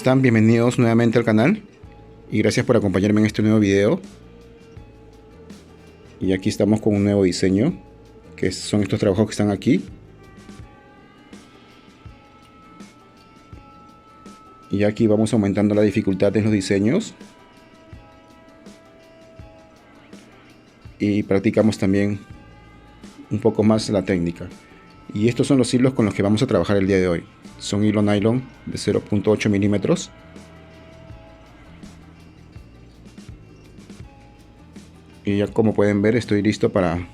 están? Bienvenidos nuevamente al canal y gracias por acompañarme en este nuevo video. Y aquí estamos con un nuevo diseño, que son estos trabajos que están aquí. Y aquí vamos aumentando la dificultad en los diseños. Y practicamos también un poco más la técnica. Y estos son los hilos con los que vamos a trabajar el día de hoy. Son hilo nylon de 0.8 milímetros. Y ya como pueden ver, estoy listo para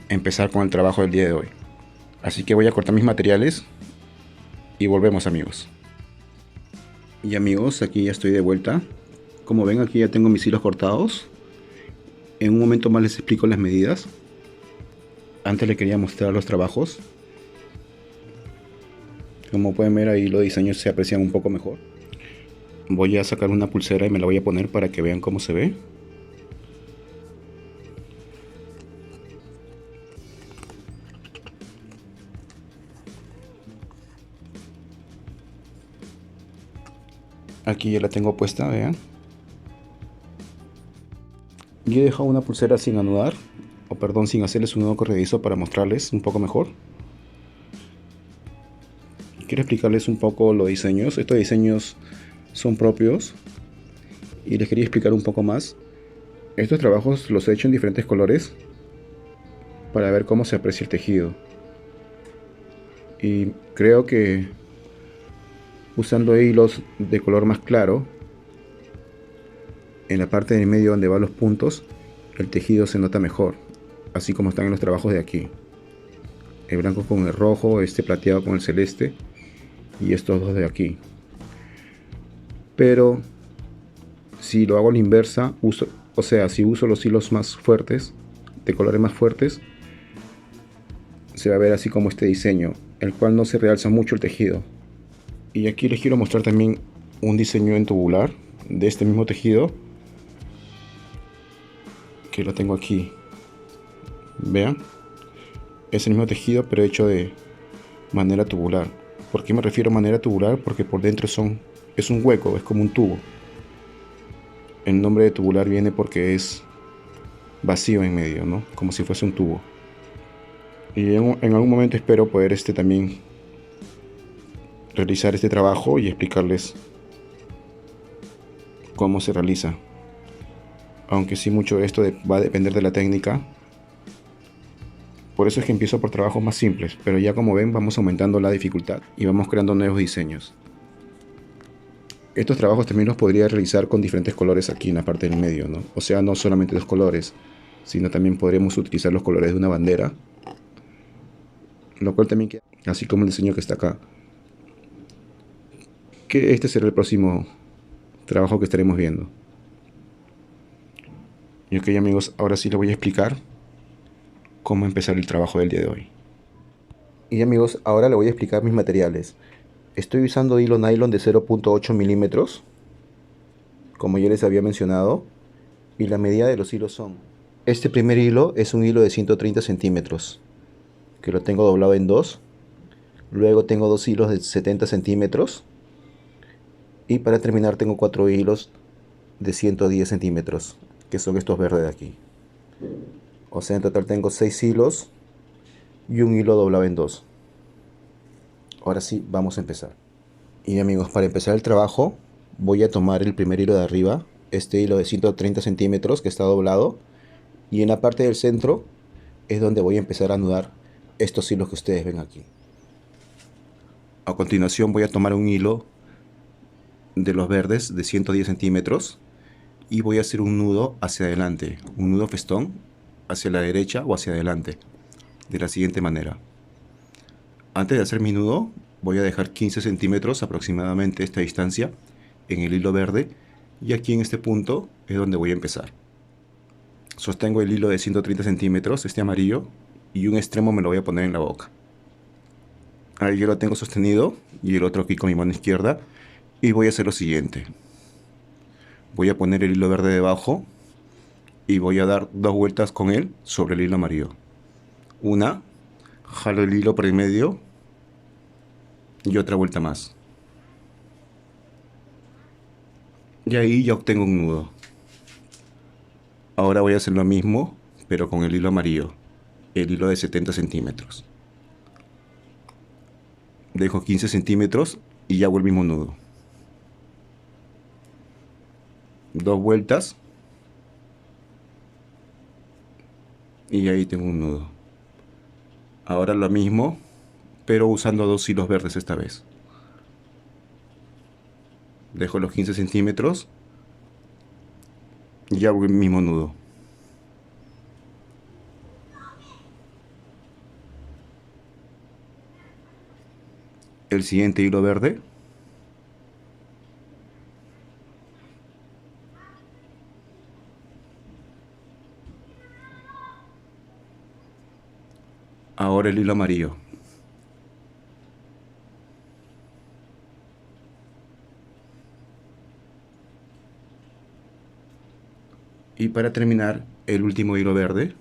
empezar con el trabajo del día de hoy. Así que voy a cortar mis materiales y volvemos, amigos. Y amigos, aquí ya estoy de vuelta. Como ven, aquí ya tengo mis hilos cortados. En un momento más les explico las medidas. Antes les quería mostrar los trabajos. Como pueden ver, ahí los diseños se aprecian un poco mejor. Voy a sacar una pulsera y me la voy a poner para que vean cómo se ve. Aquí ya la tengo puesta, vean. Yo he dejado una pulsera sin anudar, o perdón, sin hacerles un nudo corredizo para mostrarles un poco mejor. Quiero explicarles un poco los diseños. Estos diseños son propios y les quería explicar un poco más. Estos trabajos los he hecho en diferentes colores para ver cómo se aprecia el tejido. Y creo que usando hilos de color más claro, en la parte del medio donde van los puntos, el tejido se nota mejor, así como están en los trabajos de aquí. El blanco con el rojo, este plateado con el celeste y estos dos de aquí. Pero si lo hago a la inversa, si uso los hilos más fuertes, de colores más fuertes, se va a ver así como este diseño, el cual no se realza mucho el tejido. Y aquí les quiero mostrar también un diseño en tubular de este mismo tejido, que lo tengo aquí. Vean, es el mismo tejido pero hecho de manera tubular. ¿Por qué me refiero a manera tubular? Porque por dentro es un hueco, es como un tubo. El nombre de tubular viene porque es vacío en medio, ¿no? Como si fuese un tubo. Y en algún momento espero poder también realizar este trabajo y explicarles cómo se realiza. Aunque sí, mucho de esto va a depender de la técnica. Por eso es que empiezo por trabajos más simples, pero ya como ven vamos aumentando la dificultad y vamos creando nuevos diseños. Estos trabajos también los podría realizar con diferentes colores aquí en la parte del medio, ¿no? O sea, no solamente dos colores, sino también podremos utilizar los colores de una bandera, lo cual también queda así como el diseño que está acá. Que este será el próximo trabajo que estaremos viendo. Y ok, amigos, ahora sí les voy a explicar cómo empezar el trabajo del día de hoy. Y amigos, ahora les voy a explicar mis materiales. Estoy usando hilo nylon de 0.8 milímetros, como ya les había mencionado, y la medida de los hilos son: este primer hilo es un hilo de 130 centímetros, que lo tengo doblado en dos. Luego tengo dos hilos de 70 centímetros. Y para terminar tengo cuatro hilos de 110 centímetros, que son estos verdes de aquí. O sea, en total tengo 6 hilos y un hilo doblado en dos. Ahora sí, vamos a empezar. Y amigos, para empezar el trabajo voy a tomar el primer hilo de arriba, este hilo de 130 centímetros que está doblado, y en la parte del centro es donde voy a empezar a anudar estos hilos que ustedes ven aquí. A continuación voy a tomar un hilo de los verdes de 110 centímetros y voy a hacer un nudo hacia adelante, un nudo festón hacia la derecha o hacia adelante, de la siguiente manera. Antes de hacer mi nudo voy a dejar 15 centímetros aproximadamente esta distancia en el hilo verde, y aquí en este punto es donde voy a empezar. Sostengo el hilo de 130 centímetros, este amarillo, y un extremo me lo voy a poner en la boca. Ahí yo lo tengo sostenido y el otro aquí con mi mano izquierda. Y voy a hacer lo siguiente. Voy a poner el hilo verde debajo y voy a dar dos vueltas con él sobre el hilo amarillo. Una, jalo el hilo por el medio y otra vuelta más. Y ahí ya obtengo un nudo. Ahora voy a hacer lo mismo, pero con el hilo amarillo, el hilo de 70 centímetros. Dejo 15 centímetros y hago el mismo nudo. Dos vueltas y ahí tengo un nudo. Ahora lo mismo, pero usando dos hilos verdes esta vez. Dejo los 15 centímetros y hago el mismo nudo. El siguiente hilo verde. Ahora el hilo amarillo. Y para terminar, el último hilo verde.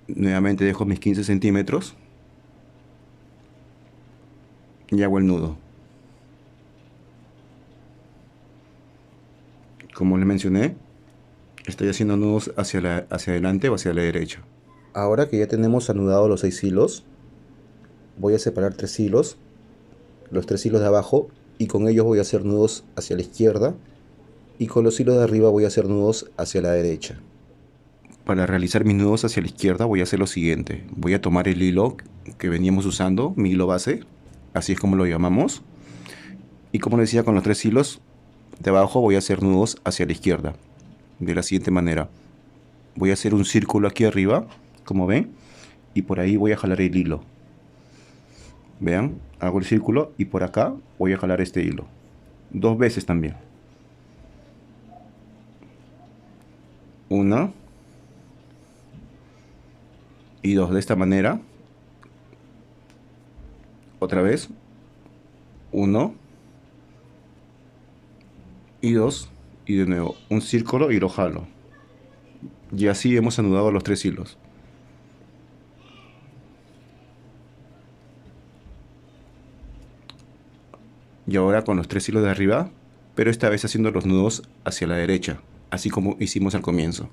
Nuevamente dejo mis 15 centímetros y hago el nudo. Como les mencioné, estoy haciendo nudos hacia adelante o hacia la derecha. Ahora que ya tenemos anudados los 6 hilos, voy a separar 3 hilos, los 3 hilos de abajo, y con ellos voy a hacer nudos hacia la izquierda, y con los hilos de arriba voy a hacer nudos hacia la derecha. Para realizar mis nudos hacia la izquierda voy a hacer lo siguiente. Voy a tomar el hilo que veníamos usando, mi hilo base, así es como lo llamamos. Y como les decía, con los 3 hilos de abajo voy a hacer nudos hacia la izquierda. De la siguiente manera. Voy a hacer un círculo aquí arriba, como ven, y por ahí voy a jalar el hilo. Vean, hago el círculo y por acá voy a jalar este hilo. Dos veces también. Una y dos, de esta manera. Otra vez. Uno y dos. Y de nuevo un círculo y lo jalo. Y así hemos anudado los 3 hilos. Y ahora con los 3 hilos de arriba, pero esta vez haciendo los nudos hacia la derecha, así como hicimos al comienzo.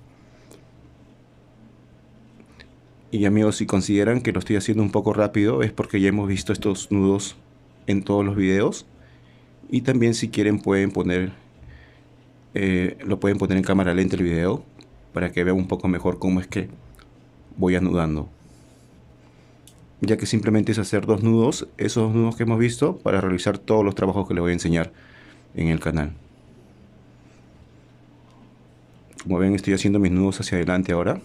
Y amigos, si consideran que lo estoy haciendo un poco rápido, es porque ya hemos visto estos nudos en todos los videos. Y también si quieren lo pueden poner en cámara lenta el video, para que vean un poco mejor cómo es que voy anudando. Ya que simplemente es hacer dos nudos, esos nudos que hemos visto, para realizar todos los trabajos que les voy a enseñar en el canal. Como ven, estoy haciendo mis nudos hacia adelante ahora.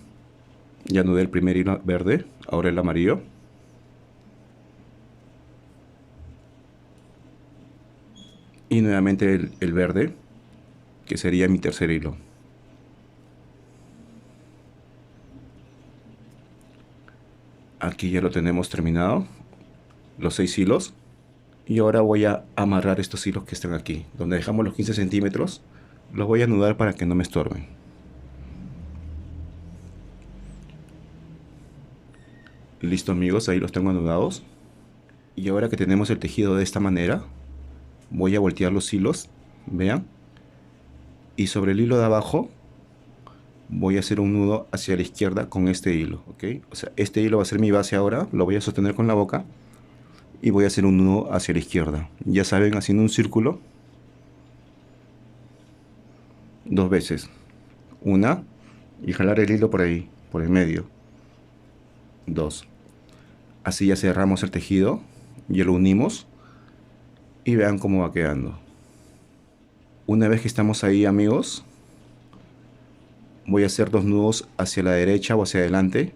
Ya anudé el primer hilo verde, ahora el amarillo. Y nuevamente el verde, que sería mi tercer hilo. Aquí ya lo tenemos terminado, los 6 hilos. Y ahora voy a amarrar estos hilos que están aquí, donde dejamos los 15 centímetros. Los voy a anudar para que no me estorben. Listo amigos, ahí los tengo anudados. Y ahora que tenemos el tejido de esta manera, voy a voltear los hilos, vean. Y sobre el hilo de abajo voy a hacer un nudo hacia la izquierda con este hilo, ¿ok? O sea, este hilo va a ser mi base ahora, lo voy a sostener con la boca y voy a hacer un nudo hacia la izquierda. Ya saben, haciendo un círculo dos veces. Una, y jalar el hilo por ahí, por el medio. Dos. Así ya cerramos el tejido, ya lo unimos y vean cómo va quedando. Una vez que estamos ahí amigos, voy a hacer dos nudos hacia la derecha o hacia adelante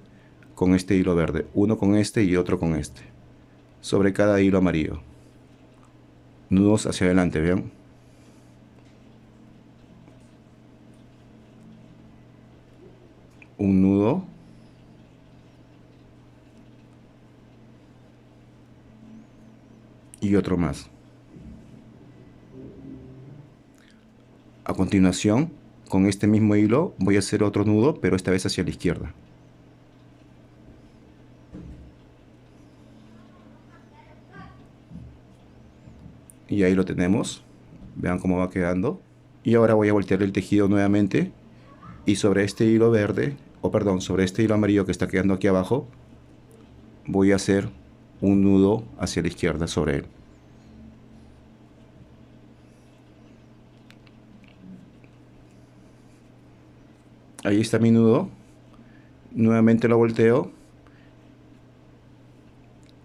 con este hilo verde. Uno con este y otro con este. Sobre cada hilo amarillo. Nudos hacia adelante, vean. Un nudo. Y otro más. A continuación, con este mismo hilo voy a hacer otro nudo, pero esta vez hacia la izquierda. Y ahí lo tenemos. Vean cómo va quedando. Y ahora voy a voltear el tejido nuevamente. Y sobre este hilo verde, o perdón, sobre este hilo amarillo que está quedando aquí abajo, voy a hacer un nudo hacia la izquierda sobre él. Ahí está mi nudo. Nuevamente lo volteo.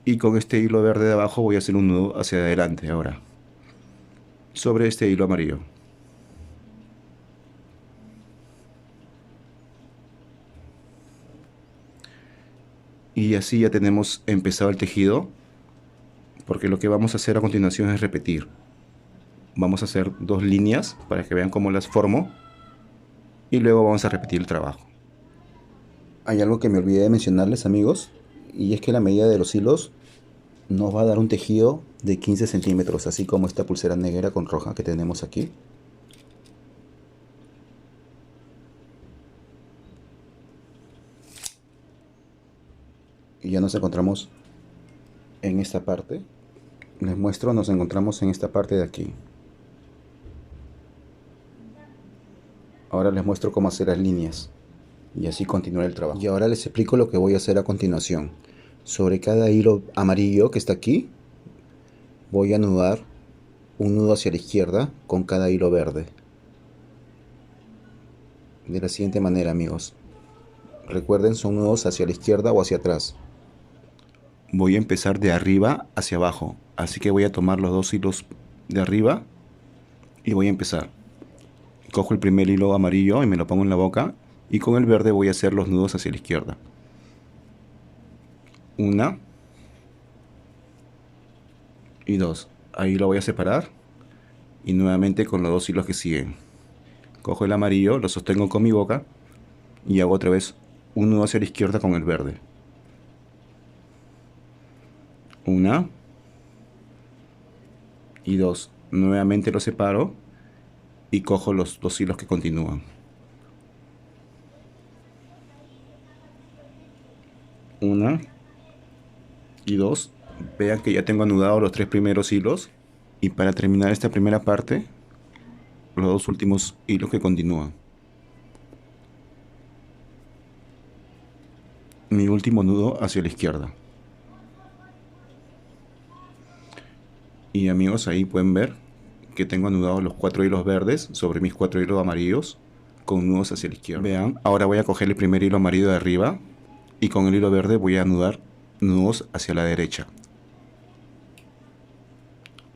Y con este hilo verde de abajo voy a hacer un nudo hacia adelante ahora. Sobre este hilo amarillo. Y así ya tenemos empezado el tejido. Porque lo que vamos a hacer a continuación es repetir. Vamos a hacer 2 líneas para que vean cómo las formo. Y luego vamos a repetir el trabajo. Hay algo que me olvidé de mencionarles, amigos, y es que la medida de los hilos nos va a dar un tejido de 15 centímetros, así como esta pulsera negra con roja que tenemos aquí. Y ya nos encontramos en esta parte. Les muestro, nos encontramos en esta parte de aquí. Ahora les muestro cómo hacer las líneas. Y así continuar el trabajo. Y ahora les explico lo que voy a hacer a continuación. Sobre cada hilo amarillo que está aquí, voy a anudar un nudo hacia la izquierda con cada hilo verde. De la siguiente manera, amigos. Recuerden, son nudos hacia la izquierda o hacia atrás. Voy a empezar de arriba hacia abajo. Así que voy a tomar los 2 hilos de arriba y voy a empezar. Cojo el primer hilo amarillo y me lo pongo en la boca. Y con el verde voy a hacer los nudos hacia la izquierda. 1 y 2. Ahí lo voy a separar. Y nuevamente con los 2 hilos que siguen. Cojo el amarillo, lo sostengo con mi boca. Y hago otra vez un nudo hacia la izquierda con el verde. 1 y 2. Nuevamente lo separo. Y cojo los 2 hilos que continúan. 1 y 2. Vean que ya tengo anudados los 3 primeros hilos. Y para terminar esta primera parte, los 2 últimos hilos que continúan. Mi último nudo hacia la izquierda. Y amigos, ahí pueden ver que tengo anudados los 4 hilos verdes sobre mis 4 hilos amarillos con nudos hacia la izquierda. Vean, ahora voy a coger el primer hilo amarillo de arriba y con el hilo verde voy a anudar nudos hacia la derecha.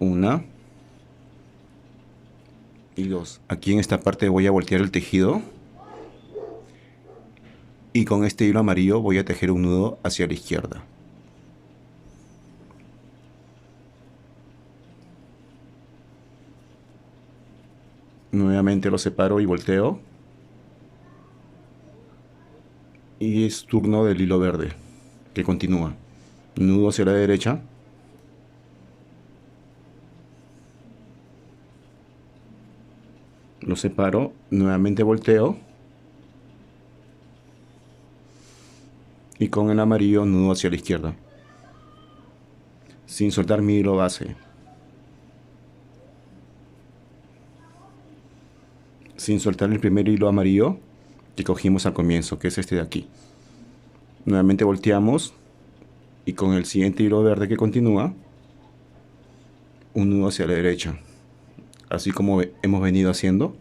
1 y 2. Aquí en esta parte voy a voltear el tejido y con este hilo amarillo voy a tejer un nudo hacia la izquierda. Nuevamente lo separo y volteo. Y es turno del hilo verde, que continúa. Nudo hacia la derecha. Lo separo, nuevamente volteo. Y con el amarillo nudo hacia la izquierda. Sin soltar mi hilo base. Sin soltar el primer hilo amarillo que cogimos al comienzo, que es este de aquí. Nuevamente volteamos y con el siguiente hilo verde que continúa, un nudo hacia la derecha, así como hemos venido haciendo.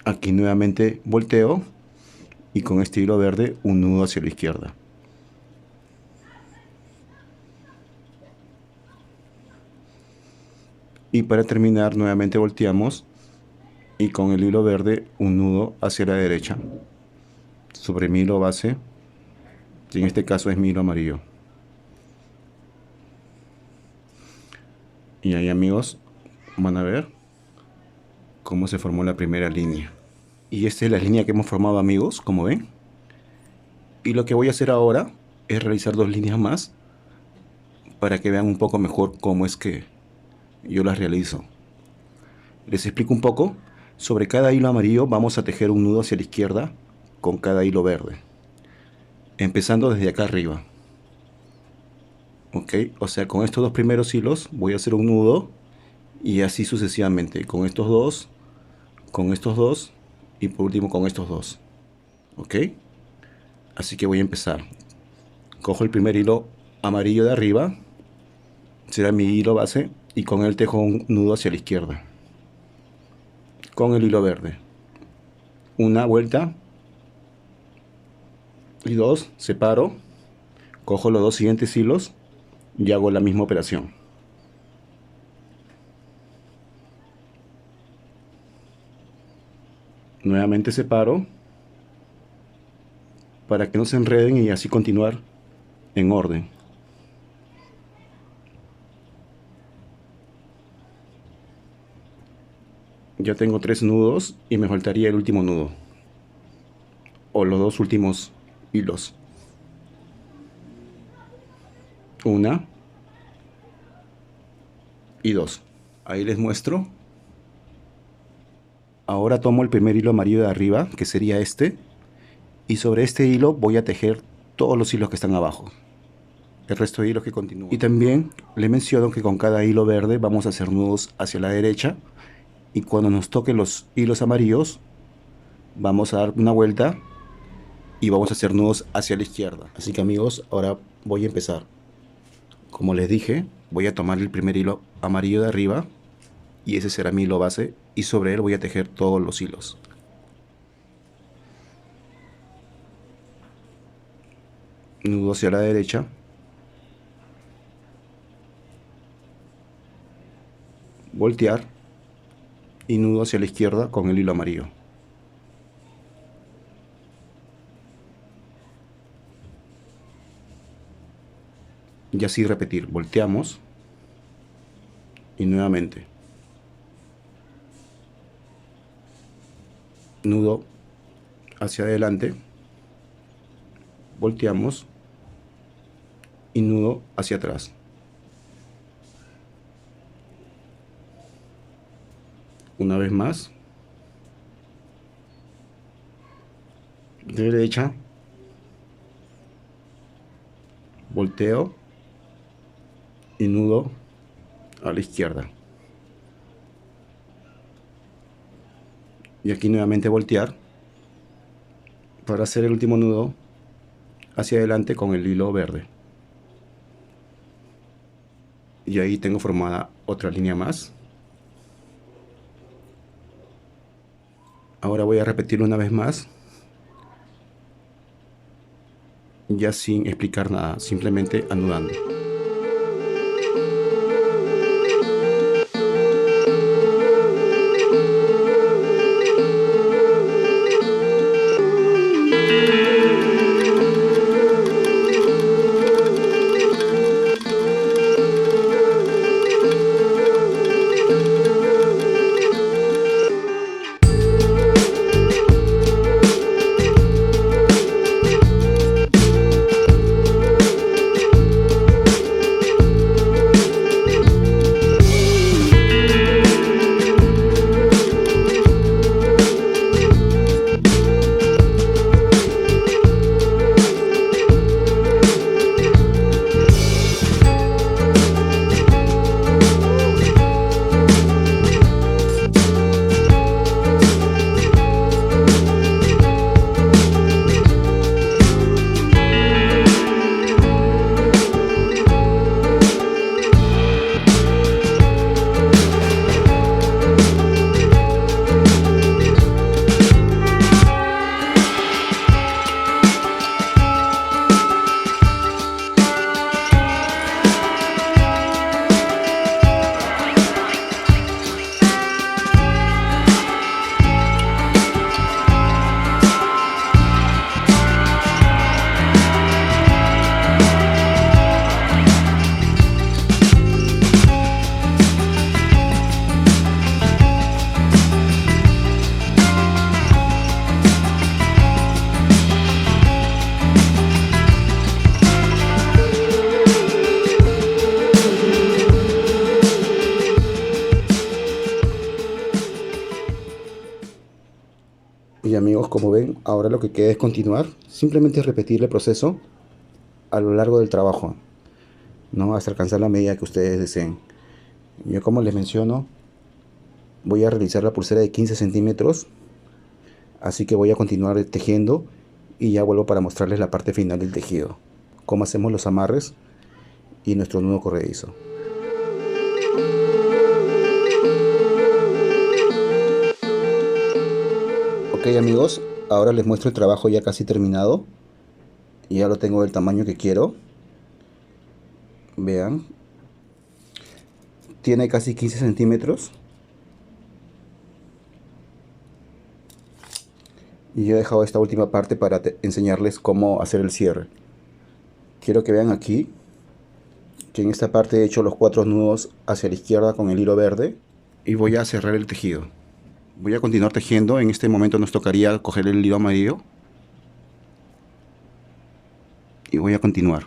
Aquí nuevamente volteo y con este hilo verde un nudo hacia la izquierda. Y para terminar nuevamente volteamos y con el hilo verde un nudo hacia la derecha sobre mi hilo base, que en este caso es mi hilo amarillo. Y ahí, amigos, van a ver cómo se formó la primera línea. Y esta es la línea que hemos formado, amigos, como ven. Y lo que voy a hacer ahora es realizar 2 líneas más para que vean un poco mejor cómo es que yo las realizo. Les explico un poco. Sobre cada hilo amarillo vamos a tejer un nudo hacia la izquierda con cada hilo verde, empezando desde acá arriba. ¿ok? O sea, con estos dos primeros hilos voy a hacer un nudo y así sucesivamente, con estos dos y por último con estos dos, ¿ok? Así que voy a empezar. Cojo el primer hilo amarillo de arriba, será mi hilo base, y con él tejo un nudo hacia la izquierda. Con el hilo verde, una vuelta y dos, separo, cojo los dos siguientes hilos y hago la misma operación. Nuevamente separo para que no se enreden y así continuar en orden. Ya tengo 3 nudos y me faltaría el último nudo o los dos últimos hilos. Una y dos. Ahí les muestro. Ahora tomo el primer hilo amarillo de arriba, que sería este, y sobre este hilo voy a tejer todos los hilos que están abajo, el resto de hilos que continúan. Y también le menciono que con cada hilo verde vamos a hacer nudos hacia la derecha, y cuando nos toquen los hilos amarillos vamos a dar una vuelta y vamos a hacer nudos hacia la izquierda. Así que amigos, ahora voy a empezar. Como les dije, voy a tomar el primer hilo amarillo de arriba y ese será mi hilo base, y sobre él voy a tejer todos los hilos. Nudo hacia la derecha, voltear y nudo hacia la izquierda con el hilo amarillo. Y así repetir, volteamos y nuevamente nudo hacia adelante, volteamos y nudo hacia atrás. Una vez más, de derecha, volteo y nudo a la izquierda. Y aquí nuevamente voltear para hacer el último nudo hacia adelante con el hilo verde. Y ahí tengo formada otra línea más. Ahora voy a repetirlo una vez más, ya sin explicar nada, simplemente anudando. Y amigos, como ven, ahora lo que queda es continuar, simplemente repetir el proceso a lo largo del trabajo. ¿no? Hasta alcanzar la medida que ustedes deseen. Yo, como les menciono, voy a realizar la pulsera de 15 centímetros, así que voy a continuar tejiendo y ya vuelvo para mostrarles la parte final del tejido, cómo hacemos los amarres y nuestro nudo corredizo. Ok amigos, ahora les muestro el trabajo ya casi terminado. Ya lo tengo del tamaño que quiero. Vean, tiene casi 15 centímetros. Y yo he dejado esta última parte para enseñarles cómo hacer el cierre. Quiero que vean aquí que en esta parte he hecho los 4 nudos hacia la izquierda con el hilo verde. Y voy a cerrar el tejido. Voy a continuar tejiendo. En este momento nos tocaría coger el hilo amarillo. Y voy a continuar.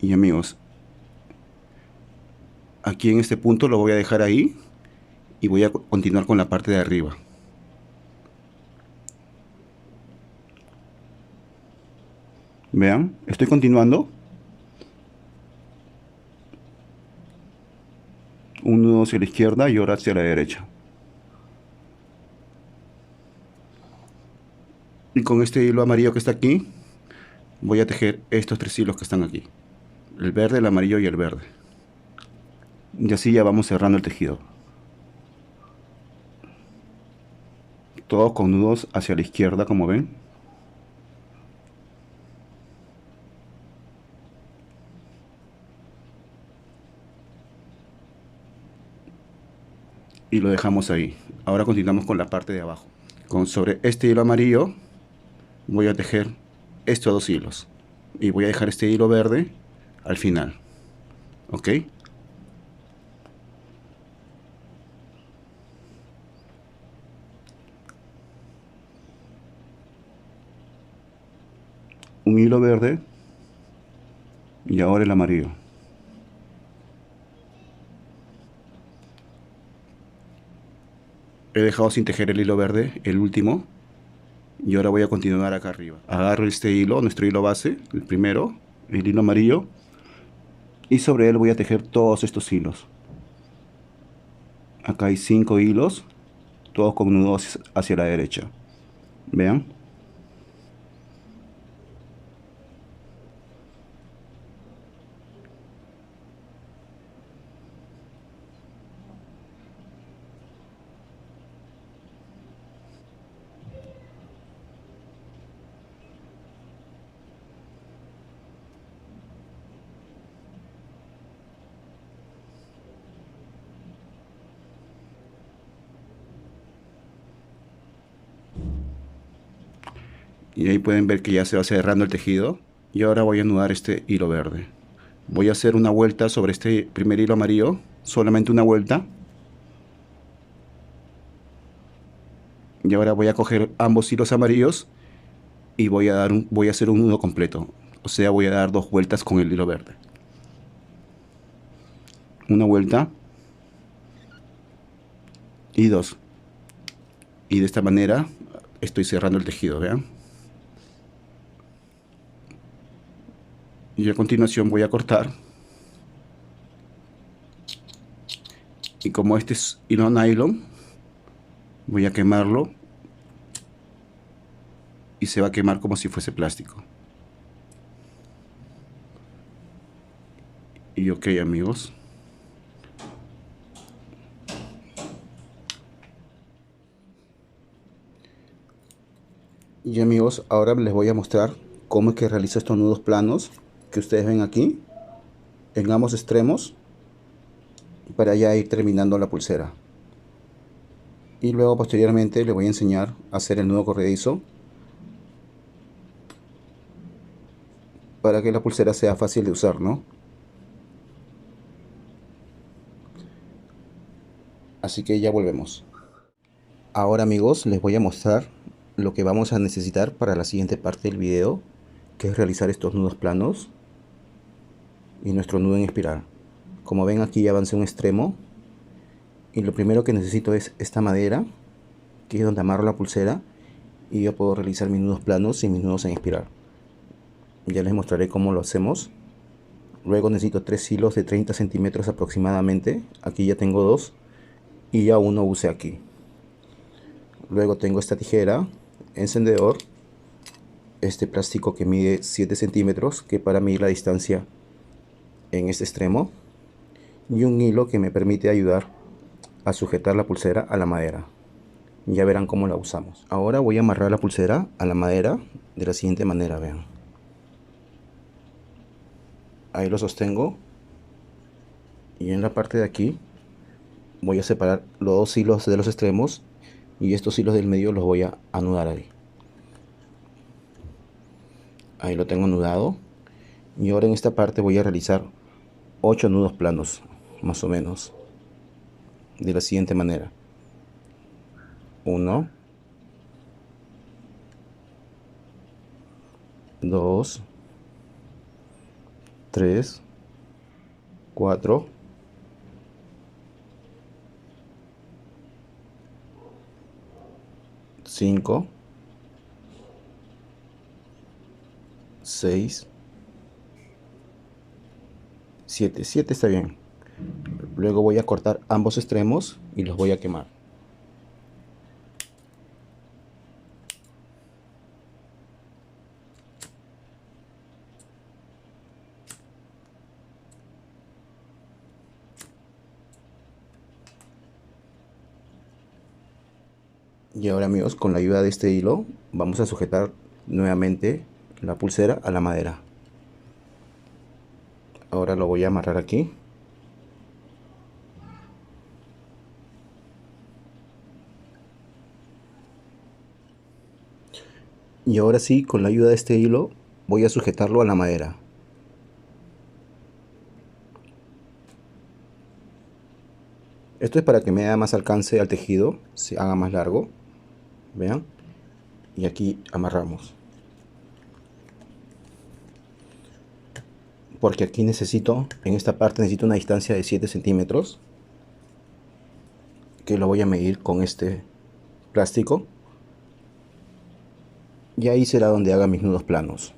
Y amigos, aquí en este punto lo voy a dejar ahí y voy a continuar con la parte de arriba. Vean, estoy continuando. Un nudo hacia la izquierda y ahora hacia la derecha. Y con este hilo amarillo que está aquí, voy a tejer estos 3 hilos que están aquí. El verde, el amarillo y el verde. Y así ya vamos cerrando el tejido. Todos con nudos hacia la izquierda, como ven. Y lo dejamos ahí. Ahora continuamos con la parte de abajo. Sobre este hilo amarillo voy a tejer estos 2 hilos. Y voy a dejar este hilo verde al final. ¿Ok? Un hilo verde y ahora el amarillo. He dejado sin tejer el hilo verde, el último, y ahora voy a continuar acá arriba. Agarro este hilo, nuestro hilo base, el primero, el hilo amarillo, y sobre él voy a tejer todos estos hilos. Acá hay 5 hilos, todos con nudos hacia la derecha. Vean. Y ahí pueden ver que ya se va cerrando el tejido. Y ahora voy a anudar este hilo verde. Voy a hacer una vuelta sobre este primer hilo amarillo, solamente una vuelta. Y ahora voy a coger ambos hilos amarillos y voy a hacer un nudo completo. O sea, voy a dar 2 vueltas con el hilo verde. Una vuelta y 2. Y de esta manera estoy cerrando el tejido, vean. Y a continuación voy a cortar. Y como este es hilo nylon, voy a quemarlo. Y se va a quemar como si fuese plástico. Y ok amigos. Y amigos, ahora les voy a mostrar cómo es que realizo estos nudos planos que ustedes ven aquí en ambos extremos para ya ir terminando la pulsera. Y luego posteriormente les voy a enseñar a hacer el nudo corredizo para que la pulsera sea fácil de usar, ¿no? Así que ya volvemos. Ahora amigos, les voy a mostrar lo que vamos a necesitar para la siguiente parte del video, que es realizar estos nudos planos y nuestro nudo en espiral. Como ven, aquí ya avancé un extremo y lo primero que necesito es esta madera, que es donde amarro la pulsera, y yo puedo realizar mis nudos planos y mis nudos en espiral. Ya les mostraré cómo lo hacemos. Luego necesito 3 hilos de 30 centímetros aproximadamente. Aquí ya tengo dos y ya uno usé aquí. Luego tengo esta tijera, encendedor, este plástico que mide 7 centímetros, que para medir la distancia en este extremo, y un hilo que me permite ayudar a sujetar la pulsera a la madera. Ya verán cómo la usamos. Ahora voy a amarrar la pulsera a la madera de la siguiente manera, vean. Ahí lo sostengo y en la parte de aquí voy a separar los dos hilos de los extremos y estos hilos del medio los voy a anudar ahí. Ahí lo tengo anudado y ahora en esta parte voy a realizar 8 nudos planos, más o menos, de la siguiente manera. 1, 2, 3, 4, 5, 6, 7. 7 está bien. Luego voy a cortar ambos extremos y los voy a quemar. Y ahora amigos, con la ayuda de este hilo vamos a sujetar nuevamente la pulsera a la madera. Ahora lo voy a amarrar aquí. Y ahora sí, con la ayuda de este hilo voy a sujetarlo a la madera. Esto es para que me dé más alcance al tejido, se haga más largo. Vean. Y aquí amarramos. Porque aquí necesito, en esta parte necesito una distancia de 7 centímetros. Que lo voy a medir con este plástico. Y ahí será donde haga mis nudos planos.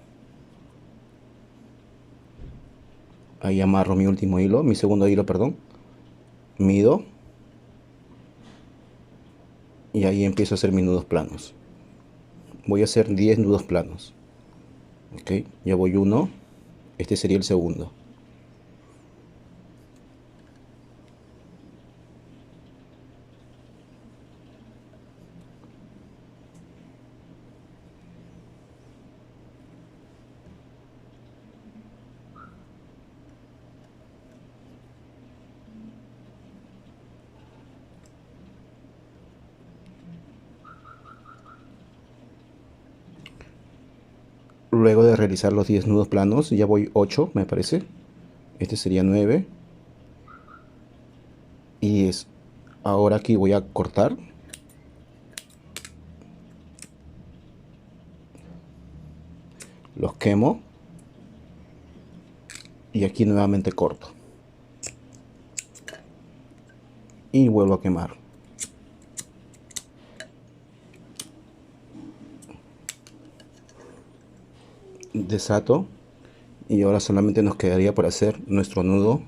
Ahí amarro mi último hilo, mi segundo hilo, perdón. Mido. Y ahí empiezo a hacer mis nudos planos. Voy a hacer 10 nudos planos. Ok, ya voy uno. Este sería el segundo. Luego de realizar los 10 nudos planos, ya voy 8, me parece. Este sería 9. Y 10. Ahora aquí voy a cortar. Los quemo. Y aquí nuevamente corto. Y vuelvo a quemar. Desato. Y ahora solamente nos quedaría por hacer nuestro nudo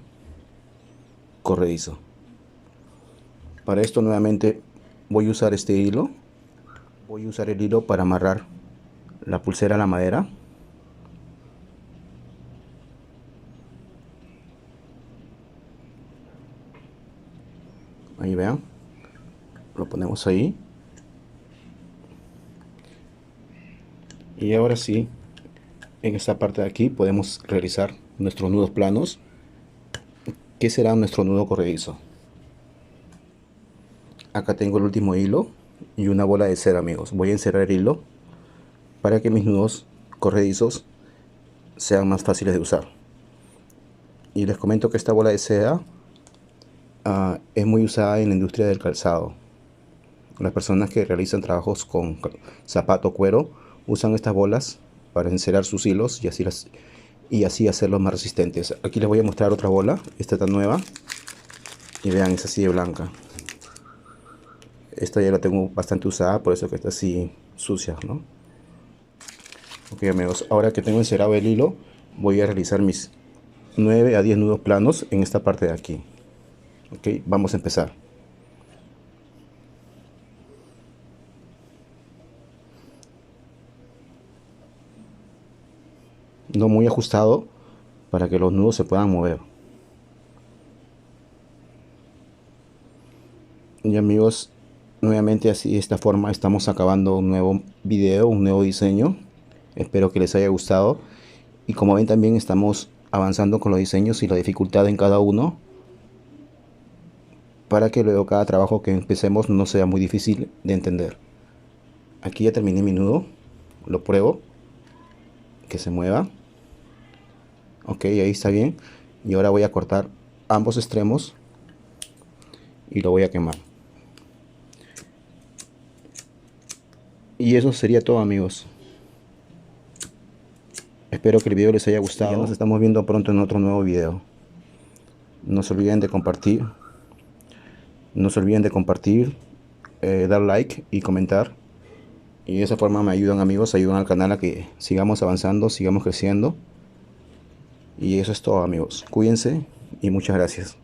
corredizo. Para esto nuevamente voy a usar este hilo. Voy a usar el hilo para amarrar la pulsera a la madera. Ahí vean. Lo ponemos ahí. Y ahora sí, en esta parte de aquí podemos realizar nuestros nudos planos, que será nuestro nudo corredizo. Acá tengo el último hilo y una bola de cera amigos. Voy a encerrar el hilo para que mis nudos corredizos sean más fáciles de usar. Y les comento que esta bola de cera es muy usada en la industria del calzado. Las personas que realizan trabajos con zapato cuero usan estas bolas para encerar sus hilos y así hacerlos más resistentes. Aquí les voy a mostrar otra bola. Esta está nueva y vean, es así de blanca. Esta ya la tengo bastante usada, por eso que está así sucia, ¿no? Ok, amigos, ahora que tengo encerado el hilo, voy a realizar mis 9 a 10 nudos planos en esta parte de aquí. Ok, vamos a empezar. No muy ajustado para que los nudos se puedan mover. Y amigos, nuevamente así de esta forma estamos acabando un nuevo video, un nuevo diseño. Espero que les haya gustado. Y como ven, también estamos avanzando con los diseños y la dificultad en cada uno, para que luego cada trabajo que empecemos no sea muy difícil de entender. Aquí ya terminé mi nudo, lo pruebo, que se mueva. Ok, ahí está bien. Y ahora voy a cortar ambos extremos y lo voy a quemar. Y eso sería todo, amigos. Espero que el video les haya gustado. Ya nos estamos viendo pronto en otro nuevo video. No se olviden de compartir. No se olviden de compartir, dar like y comentar. Y de esa forma me ayudan, amigos, ayudan al canal a que sigamos avanzando, sigamos creciendo. Y eso es todo, amigos. Cuídense y muchas gracias.